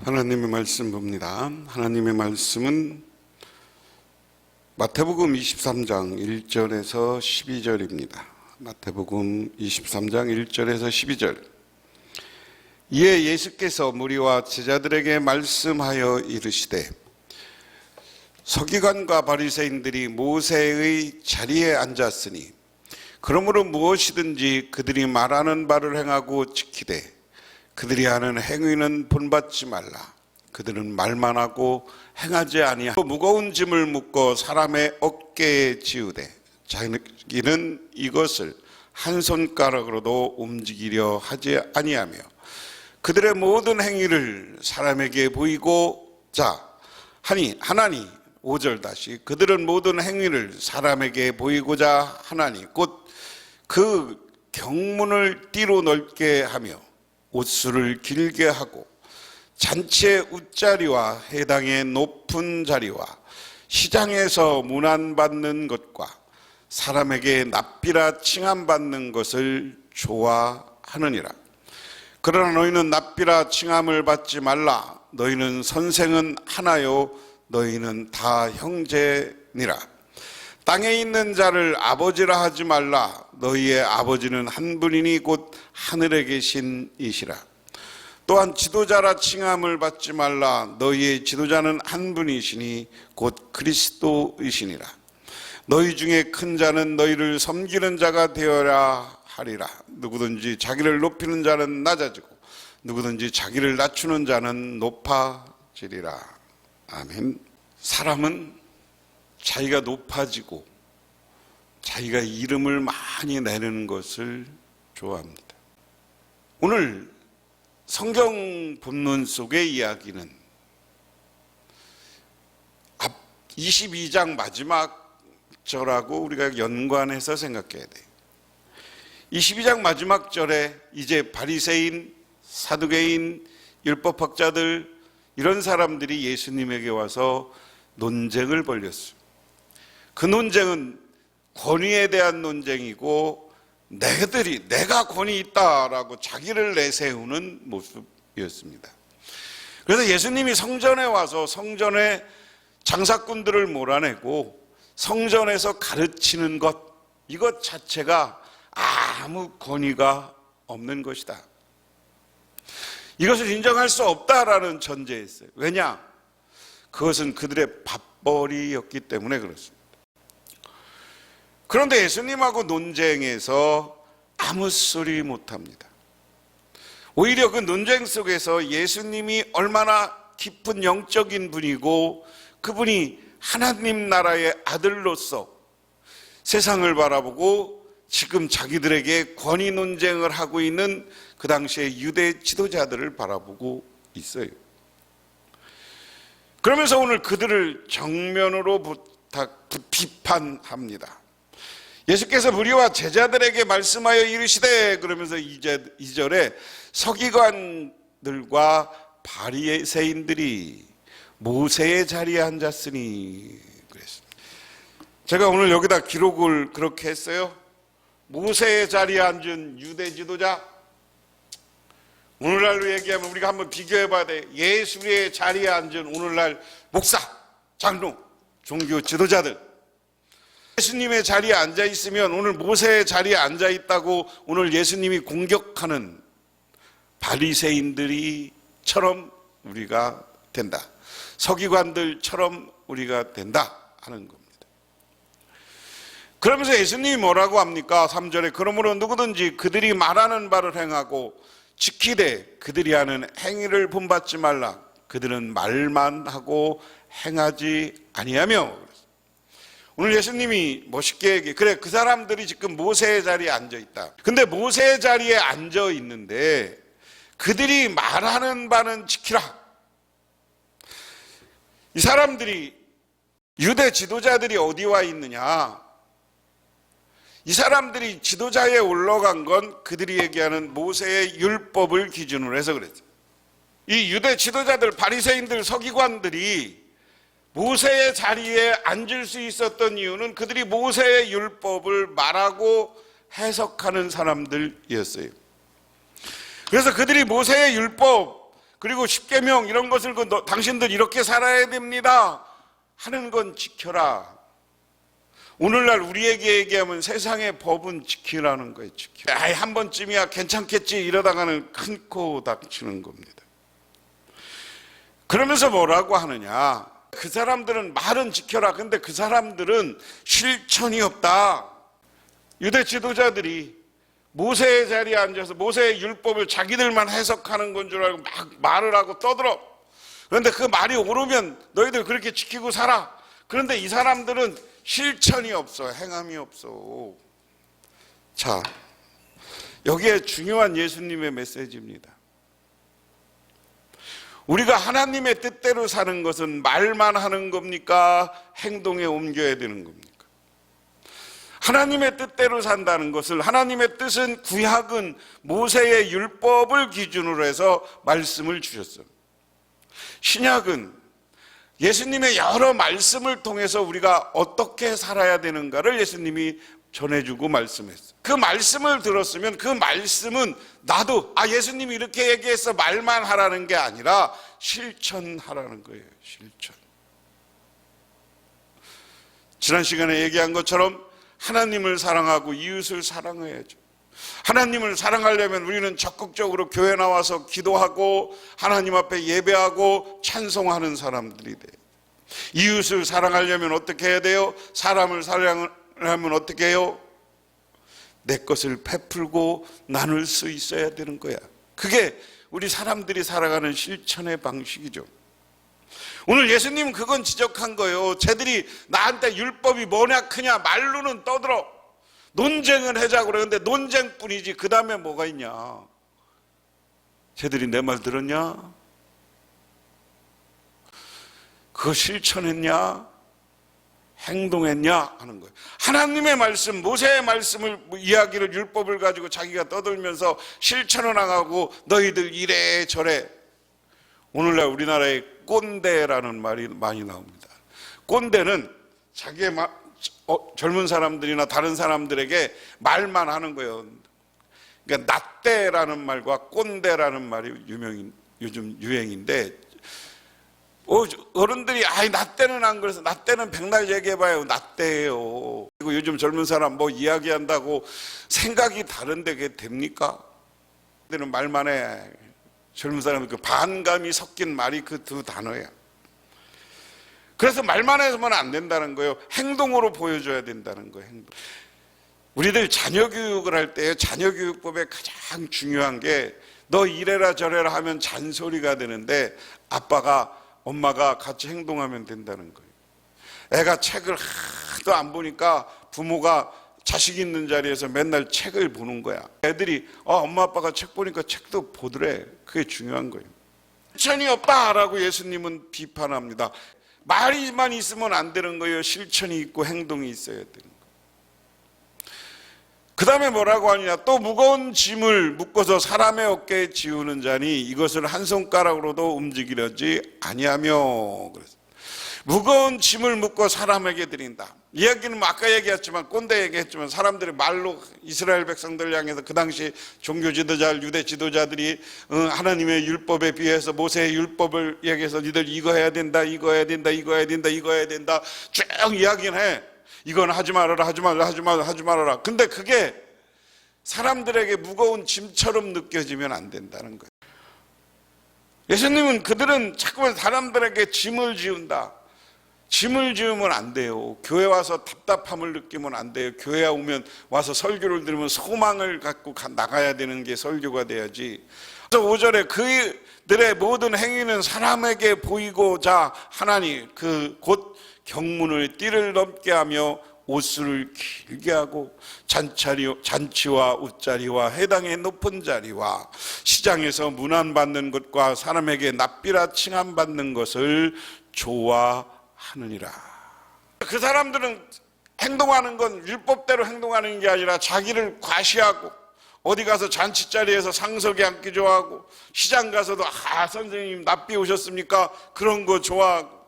하나님의 말씀 봅니다. 하나님의 말씀은 마태복음 23장 1절에서 12절입니다. 마태복음 23장 1절에서 12절. 이에 예수께서 무리와 제자들에게 말씀하여 이르시되 서기관과 바리새인들이 모세의 자리에 앉았으니 그러므로 무엇이든지 그들이 말하는 바를 행하고 지키되 그들이 하는 행위는 본받지 말라. 그들은 말만 하고 행하지 아니하고 무거운 짐을 묶어 사람의 어깨에 지우되 자기는 이것을 한 손가락으로도 움직이려 하지 아니하며 그들의 모든 행위를 사람에게 보이고자 하나니 5절 다시 그들은 모든 행위를 사람에게 보이고자 하나니 곧 그 경문을 띠로 넓게 하며 옷수를 길게 하고 잔치의 웃자리와 해당의 높은 자리와 시장에서 문안받는 것과 사람에게 납비라 칭함받는 것을 좋아하느니라. 그러나 너희는 납비라 칭함을 받지 말라. 너희는 선생은 하나요 너희는 다 형제니라. 땅에 있는 자를 아버지라 하지 말라. 너희의 아버지는 한 분이니 곧 하늘에 계신 이시라. 또한 지도자라 칭함을 받지 말라. 너희의 지도자는 한 분이시니 곧 그리스도이시니라. 너희 중에 큰 자는 너희를 섬기는 자가 되어야 하리라. 누구든지 자기를 높이는 자는 낮아지고 누구든지 자기를 낮추는 자는 높아지리라. 아멘. 사람은 자기가 높아지고 자기가 이름을 많이 내는 것을 좋아합니다. 오늘 성경 본문 속의 이야기는 22장 마지막 절하고 우리가 연관해서 생각해야 돼요. 22장 마지막 절에 이제 바리새인, 사두개인, 율법학자들 이런 사람들이 예수님에게 와서 논쟁을 벌였어요. 그 논쟁은 권위에 대한 논쟁이고 내가 권위 있다라고 자기를 내세우는 모습이었습니다. 그래서 예수님이 성전에 와서 성전의 장사꾼들을 몰아내고 성전에서 가르치는 것, 이것 자체가 아무 권위가 없는 것이다. 이것을 인정할 수 없다라는 전제였어요. 왜냐? 그것은 그들의 밥벌이였기 때문에 그렇습니다. 그런데 예수님하고 논쟁에서 아무 소리 못합니다. 오히려 그 논쟁 속에서 예수님이 얼마나 깊은 영적인 분이고 그분이 하나님 나라의 아들로서 세상을 바라보고 지금 자기들에게 권위 논쟁을 하고 있는 그 당시의 유대 지도자들을 바라보고 있어요. 그러면서 오늘 그들을 정면으로 비판합니다. 예수께서 무리와 제자들에게 말씀하여 이르시되 그러면서 2절에 서기관들과 바리새인들이 모세의 자리에 앉았으니 그랬습니다. 제가 오늘 여기다 기록을 그렇게 했어요. 모세의 자리에 앉은 유대 지도자, 오늘날로 얘기하면 우리가 한번 비교해 봐야 돼. 예수의 자리에 앉은 오늘날 목사, 장로, 종교 지도자들, 예수님의 자리에 앉아 있으면 오늘 모세의 자리에 앉아 있다고 오늘 예수님이 공격하는 바리새인들이처럼 우리가 된다. 서기관들처럼 우리가 된다 하는 겁니다. 그러면서 예수님이 뭐라고 합니까? 3절에 그러므로 누구든지 그들이 말하는 바를 행하고 지키되 그들이 하는 행위를 본받지 말라. 그들은 말만 하고 행하지 아니하며. 오늘 예수님이 멋있게 얘기해. 그래, 그 사람들이 지금 모세의 자리에 앉아 있다. 근데 모세의 자리에 앉아 있는데 그들이 말하는 바는 지키라. 이 사람들이, 유대 지도자들이 어디 와 있느냐? 이 사람들이 지도자에 올라간 건 그들이 얘기하는 모세의 율법을 기준으로 해서 그랬죠. 이 유대 지도자들, 바리새인들, 서기관들이 모세의 자리에 앉을 수 있었던 이유는 그들이 모세의 율법을 말하고 해석하는 사람들이었어요. 그래서 그들이 모세의 율법, 그리고 십계명 이런 것을 당신들 이렇게 살아야 됩니다 하는 건 지켜라. 오늘날 우리에게 얘기하면 세상의 법은 지키라는 거예요. 지켜. 아이 한 번쯤이야 괜찮겠지 이러다가는 큰 코 닥치는 겁니다. 그러면서 뭐라고 하느냐, 그 사람들은 말은 지켜라. 근데 그 사람들은 실천이 없다. 유대 지도자들이 모세의 자리에 앉아서 모세의 율법을 자기들만 해석하는 건 줄 알고 막 말을 하고 떠들어. 그런데 그 말이 오르면 너희들 그렇게 지키고 살아. 그런데 이 사람들은 실천이 없어. 행함이 없어. 자, 여기에 중요한 예수님의 메시지입니다. 우리가 하나님의 뜻대로 사는 것은 말만 하는 겁니까? 행동에 옮겨야 되는 겁니까? 하나님의 뜻대로 산다는 것을, 하나님의 뜻은 구약은 모세의 율법을 기준으로 해서 말씀을 주셨어요. 신약은 예수님의 여러 말씀을 통해서 우리가 어떻게 살아야 되는가를 예수님이 전해주고 말씀했어요. 그 말씀을 들었으면 그 말씀은 나도 예수님이 이렇게 얘기해서 말만 하라는 게 아니라 실천하라는 거예요. 실천. 지난 시간에 얘기한 것처럼 하나님을 사랑하고 이웃을 사랑해야죠. 하나님을 사랑하려면 우리는 적극적으로 교회 나와서 기도하고 하나님 앞에 예배하고 찬송하는 사람들이 돼요. 이웃을 사랑하려면 어떻게 해야 돼요? 사람을 사랑하려면 어떻게 해요? 내 것을 베풀고 나눌 수 있어야 되는 거야. 그게 우리 사람들이 살아가는 실천의 방식이죠. 오늘 예수님은 그건 지적한 거예요. 쟤들이 나한테 율법이 뭐냐 크냐 말로는 떠들어. 논쟁을 하자고 그러는데 논쟁뿐이지 그 다음에 뭐가 있냐. 쟤들이 내 말 들었냐? 그거 실천했냐? 행동했냐? 하는 거예요. 하나님의 말씀, 모세의 말씀을 이야기를 율법을 가지고 자기가 떠들면서 실천을 안 하고 너희들 이래 저래. 오늘날 우리나라에 꼰대라는 말이 많이 나옵니다. 꼰대는 자기의 젊은 사람들이나 다른 사람들에게 말만 하는 거예요. 그러니까 나떼라는 말과 꼰대라는 말이 요즘 유행인데, 어른들이 나떼는 안 그래서 나떼는 백날 얘기해봐요. 나떼예요. 그리고 요즘 젊은 사람 뭐 이야기한다고 생각이 다른데 그게 됩니까? 그때는 말만 해. 젊은 사람은 그 반감이 섞인 말이 그 두 단어야. 그래서 말만 해서만 안 된다는 거예요. 행동으로 보여줘야 된다는 거예요. 행동. 우리들 자녀 교육을 할 때 자녀 교육법에 가장 중요한 게 너 이래라 저래라 하면 잔소리가 되는데 아빠가 엄마가 같이 행동하면 된다는 거예요. 애가 책을 하도 안 보니까 부모가 자식 있는 자리에서 맨날 책을 보는 거야. 애들이 엄마 아빠가 책 보니까 책도 보더래. 그게 중요한 거예요. 실천이 없다라고 예수님은 비판합니다. 말이만 있으면 안 되는 거예요. 실천이 있고 행동이 있어야 되는 거예요. 그 다음에 뭐라고 하느냐, 또 무거운 짐을 묶어서 사람의 어깨에 지우는 자니 이것을 한 손가락으로도 움직이려지 아니하며. 그래서 무거운 짐을 묶어 사람에게 드린다. 이야기는 아까 얘기했지만 꼰대 얘기했지만 사람들이 말로 이스라엘 백성들을 향해서 그 당시 종교 지도자, 유대 지도자들이 하나님의 율법에 비해서 모세의 율법을 얘기해서 니들 이거 해야 된다, 이거 해야 된다, 이거 해야 된다, 이거 해야 된다 쭉 이야기는 해. 이건 하지 말아라, 하지 말아라, 하지 말아라, 하지 말아라. 근데 그게 사람들에게 무거운 짐처럼 느껴지면 안 된다는 거예요. 예수님은 그들은 자꾸만 사람들에게 짐을 지운다. 짐을 지우면 안 돼요. 교회 와서 답답함을 느끼면 안 돼요. 교회 오면 와서 설교를 들으면 소망을 갖고 나가야 되는 게 설교가 돼야지. 그래서 5절에 그들의 모든 행위는 사람에게 보이고자 하나니 곧 경문을 띠를 넘게 하며 옷수를 길게 하고 잔치와 옷자리와 해당의 높은 자리와 시장에서 문안받는 것과 사람에게 납비라 칭함받는 것을 좋아하느니라. 그 사람들은 행동하는 건 율법대로 행동하는 게 아니라 자기를 과시하고 어디 가서 잔치자리에서 상석에 앉기 좋아하고 시장 가서도 선생님 납비 오셨습니까? 그런 거 좋아하고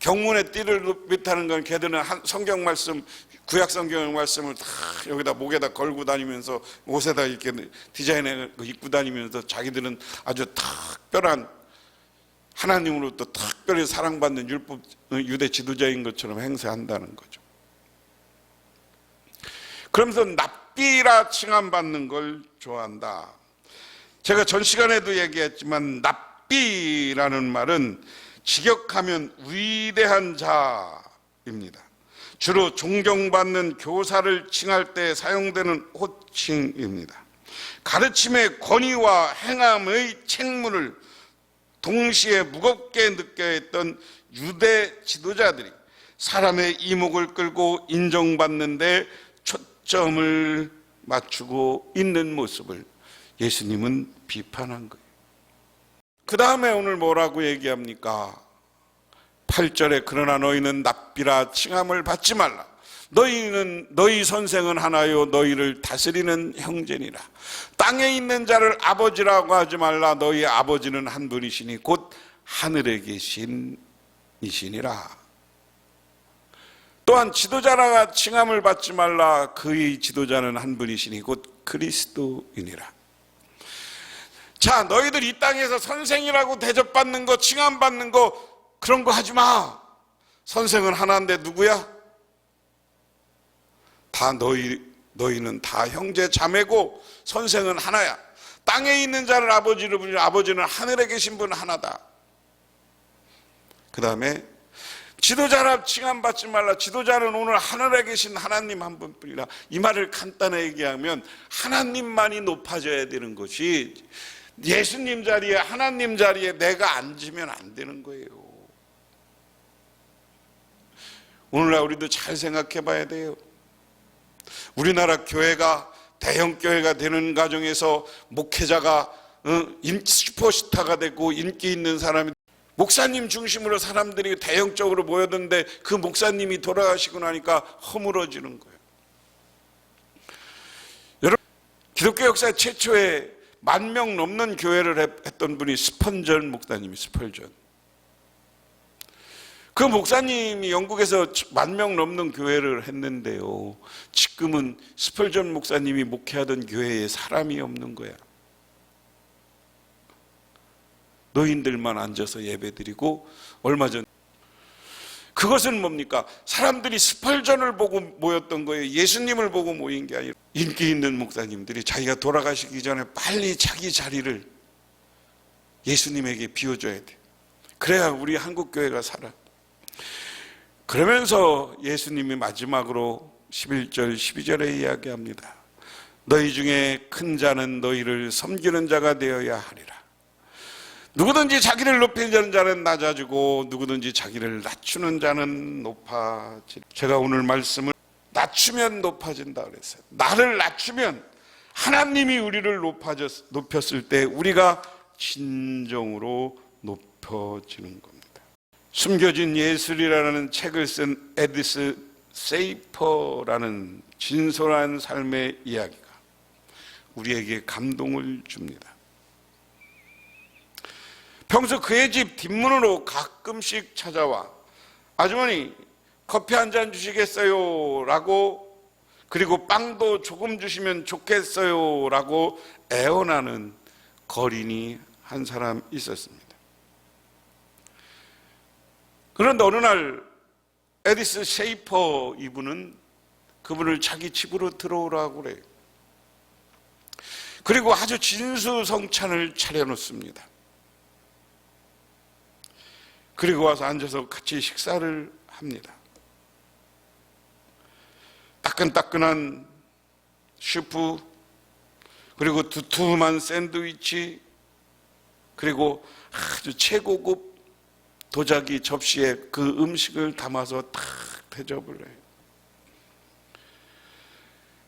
경문에 띠를 밑하는 건 걔들은 성경 말씀, 구약 성경 말씀을 다 여기다 목에다 걸고 다니면서 옷에다 이렇게 디자인해 입고 다니면서 자기들은 아주 특별한 하나님으로부터 특별히 사랑받는 율법 유대 지도자인 것처럼 행세한다는 거죠. 그러면서 납비라 칭함받는 걸 좋아한다. 제가 전 시간에도 얘기했지만 납비라는 말은 직역하면 위대한 자입니다. 주로 존경받는 교사를 칭할 때 사용되는 호칭입니다. 가르침의 권위와 행함의 책무를 동시에 무겁게 느껴 했던 유대 지도자들이 사람의 이목을 끌고 인정받는 데 초점을 맞추고 있는 모습을 예수님은 비판한 거예요. 그 다음에 오늘 뭐라고 얘기합니까? 8절에 그러나 너희는 납비라 칭함을 받지 말라. 너희 선생은 하나요 너희를 다스리는 형제니라. 땅에 있는 자를 아버지라고 하지 말라. 너희 아버지는 한 분이시니 곧 하늘에 계신 이시니라. 또한 지도자라 칭함을 받지 말라. 그의 지도자는 한 분이시니 곧 그리스도이니라. 자, 너희들 이 땅에서 선생이라고 대접받는 거, 칭함받는 거 그런 거 하지 마. 선생은 하나인데 누구야? 다 너희는 다 형제 자매고 선생은 하나야. 땅에 있는 자를 아버지로 부르니 아버지는 하늘에 계신 분 하나다. 그 다음에 지도자라 칭함받지 말라. 지도자는 오늘 하늘에 계신 하나님 한 분뿐이라. 이 말을 간단히 얘기하면 하나님만이 높아져야 되는 것이 예수님 자리에 하나님 자리에 내가 앉으면 안 되는 거예요. 오늘날 우리도 잘 생각해 봐야 돼요. 우리나라 교회가 대형 교회가 되는 과정에서 목회자가 슈퍼스타가 되고 인기 있는 사람이 목사님 중심으로 사람들이 대형적으로 모였는데 그 목사님이 돌아가시고 나니까 허물어지는 거예요. 여러분, 기독교 역사 최초의 10,000명 넘는 교회를 했던 분이 스펀전 목사님이 스펄전. 그 목사님이 영국에서 10,000명 넘는 교회를 했는데요. 지금은 스펄전 목사님이 목회하던 교회에 사람이 없는 거야. 노인들만 앉아서 예배드리고 얼마 전 그것은 뭡니까? 사람들이 스펄전을 보고 모였던 거예요. 예수님을 보고 모인 게 아니라 인기 있는 목사님들이 자기가 돌아가시기 전에 빨리 자기 자리를 예수님에게 비워줘야 돼. 그래야 우리 한국교회가 살아. 그러면서 예수님이 마지막으로 11절 12절에 이야기합니다. 너희 중에 큰 자는 너희를 섬기는 자가 되어야 하리라. 누구든지 자기를 높이는 자는 낮아지고 누구든지 자기를 낮추는 자는 높아지리라. 제가 오늘 말씀을 낮추면 높아진다 그랬어요. 나를 낮추면 하나님이 우리를 높였을 때 우리가 진정으로 높여지는 겁니다. 숨겨진 예술이라는 책을 쓴 에디스 세이퍼라는 진솔한 삶의 이야기가 우리에게 감동을 줍니다. 평소 그의 집 뒷문으로 가끔씩 찾아와 아주머니 커피 한 잔 주시겠어요? 라고 그리고 빵도 조금 주시면 좋겠어요? 라고 애원하는 거린이 한 사람 있었습니다. 그런데 어느 날 에디스 셰이퍼 이분은 그분을 자기 집으로 들어오라고 그래요. 그리고 아주 진수성찬을 차려놓습니다. 그리고 와서 앉아서 같이 식사를 합니다. 따끈따끈한 슈프, 그리고 두툼한 샌드위치, 그리고 아주 최고급 도자기 접시에 그 음식을 담아서 탁 대접을 해요.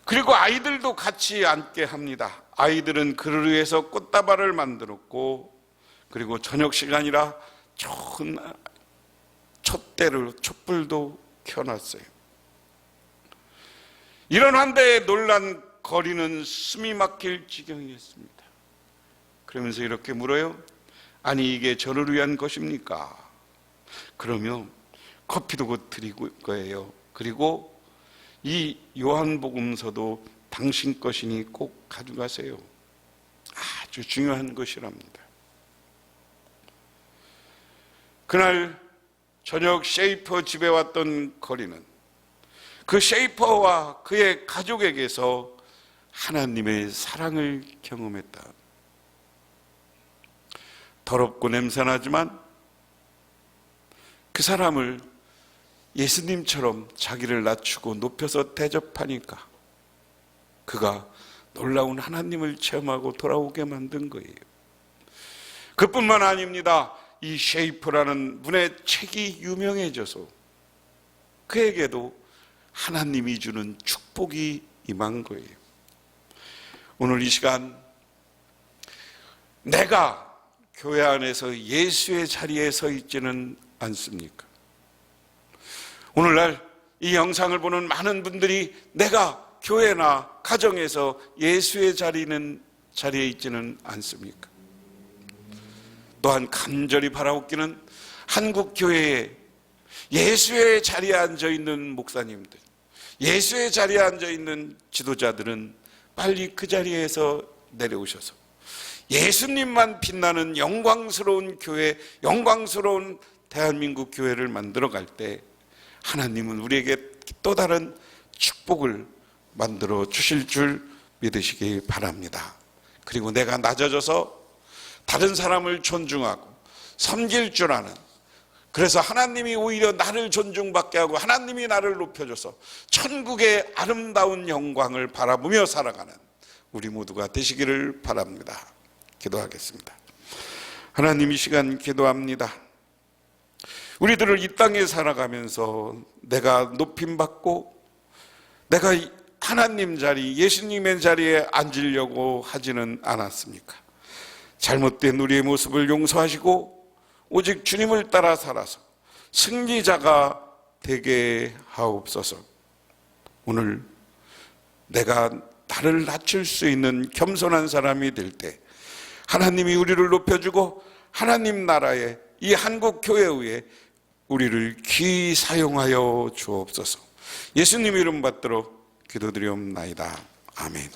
그리고 아이들도 같이 앉게 합니다. 아이들은 그를 위해서 꽃다발을 만들었고, 그리고 저녁 시간이라 좋은 촛불도 켜놨어요. 이런 환대에 놀란 거리는 숨이 막힐 지경이었습니다. 그러면서 이렇게 물어요. 아니 이게 저를 위한 것입니까? 그러면 커피도 곧 드릴 거예요. 그리고 이 요한복음서도 당신 것이니 꼭 가져가세요. 아주 중요한 것이랍니다. 그날 저녁 셰이퍼 집에 왔던 거리는 그 셰이퍼와 그의 가족에게서 하나님의 사랑을 경험했다. 더럽고 냄새나지만 그 사람을 예수님처럼 자기를 낮추고 높여서 대접하니까 그가 놀라운 하나님을 체험하고 돌아오게 만든 거예요. 그뿐만 아닙니다. 이 셰이퍼라는 분의 책이 유명해져서 그에게도 하나님이 주는 축복이 임한 거예요. 오늘 이 시간 내가 교회 안에서 예수의 자리에 서 있지는 않습니까? 오늘날 이 영상을 보는 많은 분들이 내가 교회나 가정에서 예수의 자리에 있지는 않습니까? 또한 간절히 바라옵기는 한국 교회에 예수의 자리에 앉아 있는 목사님들, 예수의 자리에 앉아 있는 지도자들은 빨리 그 자리에서 내려오셔서 예수님만 빛나는 영광스러운 교회, 영광스러운 대한민국 교회를 만들어갈 때 하나님은 우리에게 또 다른 축복을 만들어 주실 줄 믿으시기 바랍니다. 그리고 내가 낮아져서 다른 사람을 존중하고 섬길 줄 아는, 그래서 하나님이 오히려 나를 존중받게 하고 하나님이 나를 높여줘서 천국의 아름다운 영광을 바라보며 살아가는 우리 모두가 되시기를 바랍니다. 기도하겠습니다. 하나님, 이 시간 기도합니다. 우리들을 이 땅에 살아가면서 내가 높임받고 내가 하나님 자리, 예수님의 자리에 앉으려고 하지는 않았습니까? 잘못된 우리의 모습을 용서하시고 오직 주님을 따라 살아서 승리자가 되게 하옵소서. 오늘 내가 나를 낮출 수 있는 겸손한 사람이 될 때 하나님이 우리를 높여주고 하나님 나라의 이 한국 교회 위에 우리를 귀히 사용하여 주옵소서. 예수님 이름 받들어 기도드리옵나이다. 아멘.